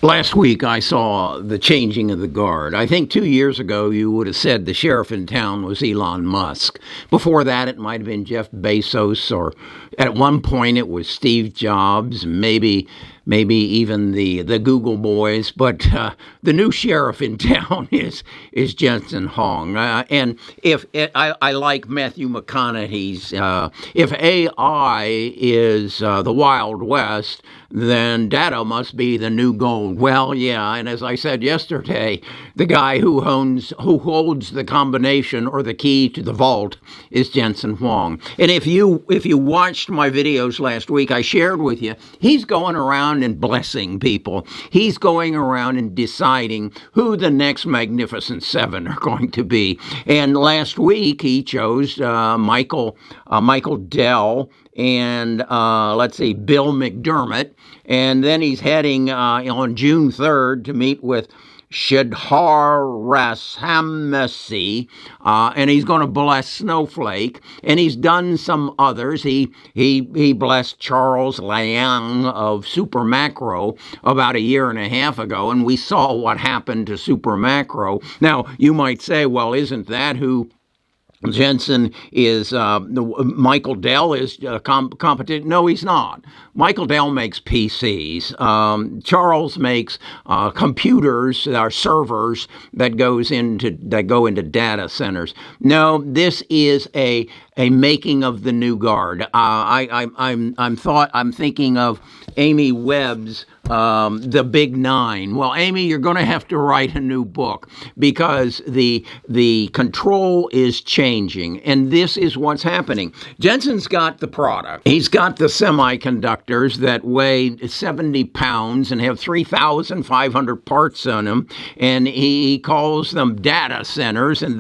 Last week, I saw the changing of the guard. I think 2 years ago, you would have said the sheriff in town was Elon Musk. Before that, it might have been Jeff Bezos, or at one point, it was Steve Jobs, maybe even the Google boys. But the new sheriff in town is Jensen Huang. And if I like Matthew McConaughey's, if AI is the Wild West, then data must be the new gold. Well, yeah, and as I said yesterday, the guy who holds the combination or the key to the vault is Jensen Huang. And if you watched my videos last week, I shared with you, he's going around and blessing people. He's going around and deciding who the next Magnificent Seven are going to be. And last week he chose Michael Dell and Bill McDermott. And then he's heading on June 3rd to meet with Shidhar Rashamasi, and he's going to bless Snowflake, and he's done some others. He blessed Charles Liang of Supermacro about a year and a half ago, and we saw what happened to Supermacro. Now, you might say, well, isn't that who Jensen is? Michael Dell is competent? No, he's not. Michael Dell makes PCs. Charles makes computers, servers that go into data centers. No, this is a making of the new guard. I'm thinking of Amy Webb's The Big Nine. Well, Amy, you're going to have to write a new book because the control is changing, and this is what's happening. Jensen's got the product. He's got the semiconductors that weigh 70 pounds and have 3,500 parts on them, and he calls them data centers, and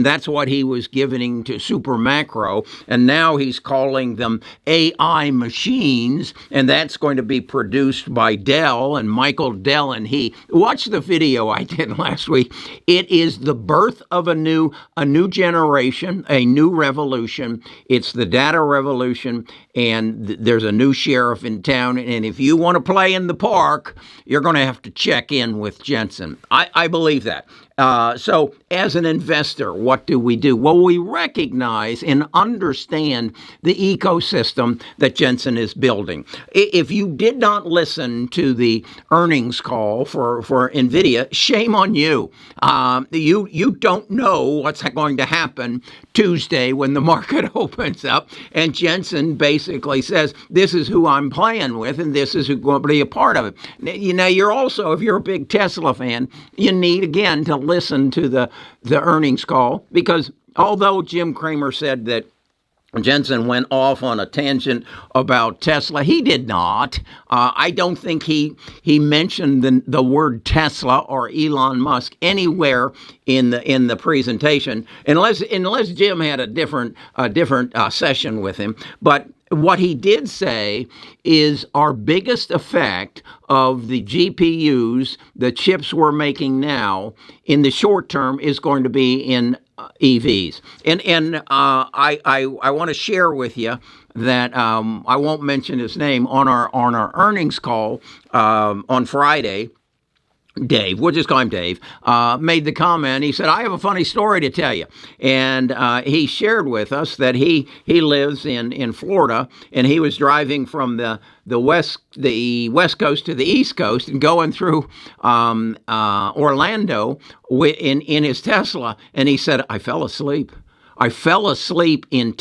that's what he was giving to Supermacro, and now he's calling them AI machines, and that's going to be produced by Dell and Michael Dell, and he. Watch the video I did last week. It is the birth of a new generation, a new revolution. It's the data revolution, and there's a new sheriff in town, and if you want to play in the park, you're going to have to check in with Jensen. I believe that. So as an investor, what do? Well, we recognize and understand the ecosystem that Jensen is building. If you did not listen to the earnings call for NVIDIA, shame on you. You don't know what's going to happen Tuesday when the market opens up, and Jensen basically says, this is who I'm playing with, and this is who's going to be a part of it. Now, you're also, if you're a big Tesla fan, you need, again, to listen to the earnings call, because although Jim Cramer said that Jensen went off on a tangent about Tesla, he did not. I don't think he mentioned the word Tesla or Elon Musk anywhere in the presentation, unless Jim had a different session with him. But what he did say is our biggest effect of the GPUs, the chips we're making now, in the short term is going to be in EVs. And I want to share with you that I won't mention his name on our earnings call on Friday. Dave, we'll just call him Dave, made the comment. He said, I have a funny story to tell you. And he shared with us that he lives in Florida, and he was driving from the west coast to the east coast and going through Orlando in his Tesla. And he said, I fell asleep. I fell asleep in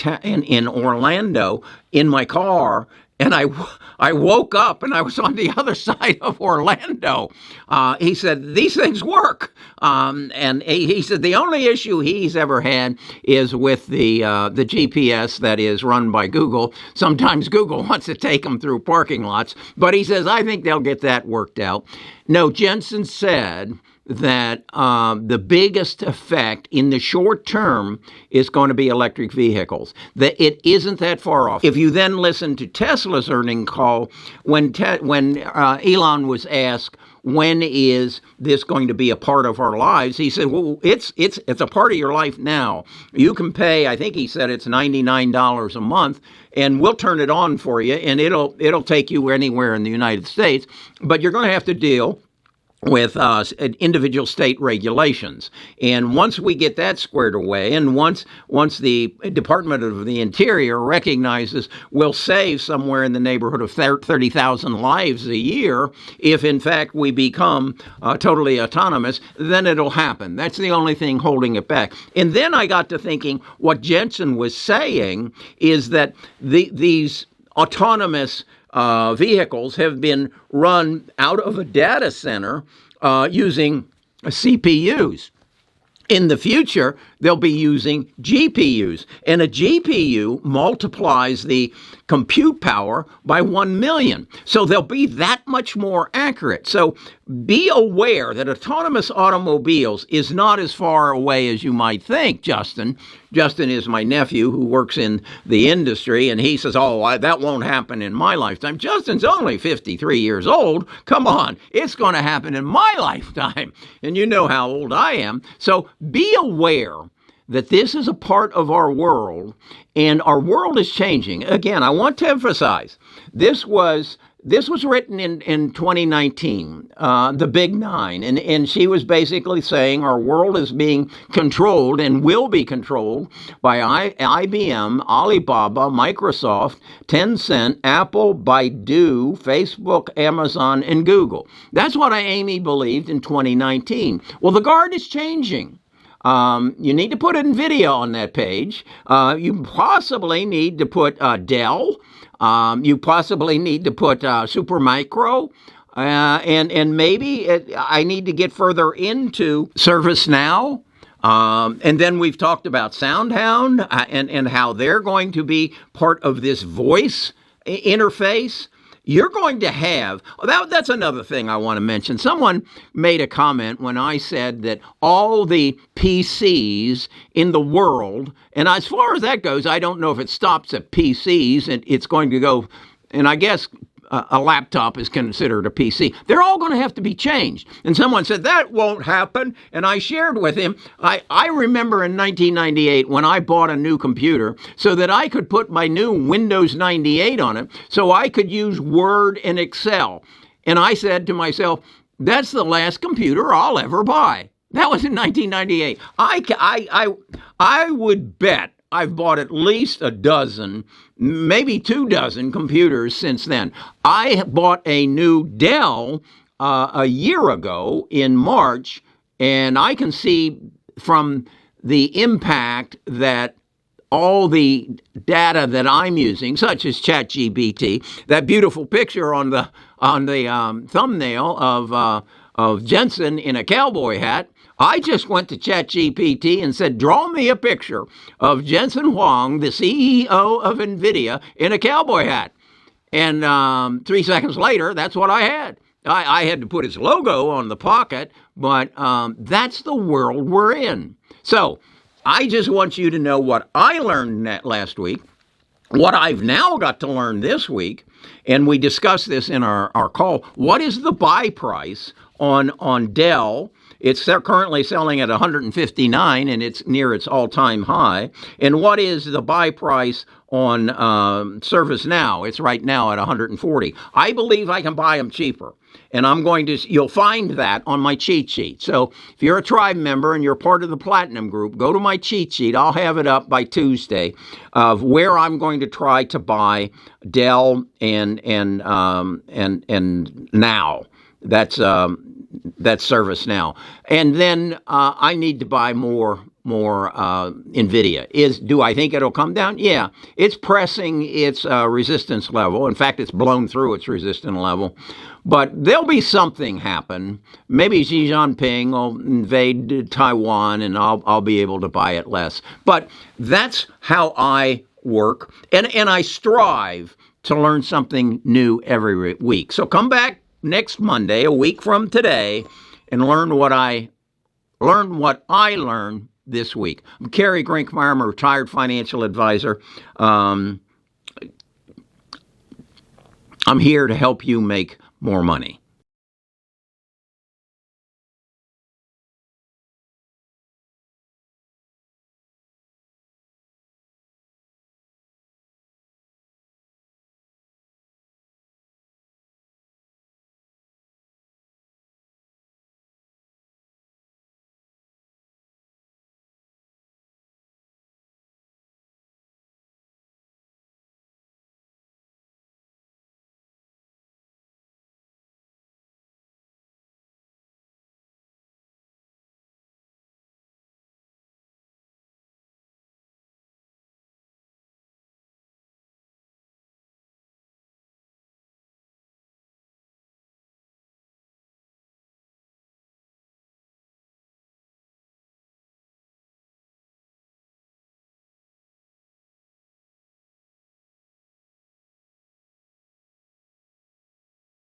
Orlando in my car. And I woke up and I was on the other side of Orlando. He said, these things work. And he said the only issue he's ever had is with the GPS that is run by Google. Sometimes Google wants to take them through parking lots. But he says, I think they'll get that worked out. No, Jensen said that the biggest effect in the short term is going to be electric vehicles. That it isn't that far off. If you then listen to Tesla's earnings call, when Elon was asked, when is this going to be a part of our lives? He said, well, it's a part of your life now. You can pay, I think he said it's $99 a month, and we'll turn it on for you, and it'll take you anywhere in the United States. But you're going to have to deal with individual state regulations. And once we get that squared away, and once the Department of the Interior recognizes we'll save somewhere in the neighborhood of 30,000 lives a year if, in fact, we become totally autonomous, then it'll happen. That's the only thing holding it back. And then I got to thinking what Jensen was saying is that these autonomous vehicles have been run out of a data center using CPUs. In the future, they'll be using GPUs, and a GPU multiplies the compute power by 1 million. So they'll be that much more accurate. So be aware that autonomous automobiles is not as far away as you might think, Justin. Justin is my nephew who works in the industry, and he says, that won't happen in my lifetime. Justin's only 53 years old. Come on, it's going to happen in my lifetime. And you know how old I am. So be aware that this is a part of our world, and our world is changing. Again, I want to emphasize, this was written in 2019, the Big Nine, and she was basically saying our world is being controlled and will be controlled by IBM, Alibaba, Microsoft, Tencent, Apple, Baidu, Facebook, Amazon, and Google. That's what Amy believed in 2019. Well, the guard is changing. You need to put NVIDIA on that page. You possibly need to put Dell. You possibly need to put Supermicro. And maybe I need to get further into ServiceNow. And then we've talked about SoundHound and how they're going to be part of this voice interface. You're going to have, that's another thing I want to mention. Someone made a comment when I said that all the PCs in the world, and as far as that goes, I don't know if it stops at PCs, and it's going to go, and I guess a laptop is considered a PC. They're all going to have to be changed. And someone said, that won't happen. And I shared with him, I remember in 1998 when I bought a new computer so that I could put my new Windows 98 on it so I could use Word and Excel. And I said to myself, that's the last computer I'll ever buy. That was in 1998. I would bet I've bought at least a dozen, maybe 24 computers since then. I bought a new Dell a year ago in March, and I can see from the impact that all the data that I'm using, such as ChatGPT, that beautiful picture on the thumbnail of Jensen in a cowboy hat. I just went to ChatGPT and said, draw me a picture of Jensen Huang, the CEO of NVIDIA, in a cowboy hat. And 3 seconds later, that's what I had. I had to put his logo on the pocket, but that's the world we're in. So I just want you to know what I learned last week, what I've now got to learn this week, and we discussed this in our call. What is the buy price on Dell? It's currently selling at $159, and it's near its all-time high. And what is the buy price on ServiceNow? It's right now at $140. I believe I can buy them cheaper, and you'll find that on my cheat sheet. So if you're a Tribe member and you're part of the Platinum Group, go to my cheat sheet. I'll have it up by Tuesday of where I'm going to try to buy Dell and Now. That's ServiceNow. And then I need to buy more NVIDIA. Do I think it'll come down? Yeah. It's pressing its resistance level. In fact, it's blown through its resistance level. But there'll be something happen. Maybe Xi Jinping will invade Taiwan, and I'll be able to buy it less. But that's how I work. And I strive to learn something new every week. So come back next Monday, a week from today, and learn what I learned this week. I'm Kerry Grinkmeyer. I'm a retired financial advisor. I'm here to help you make more money.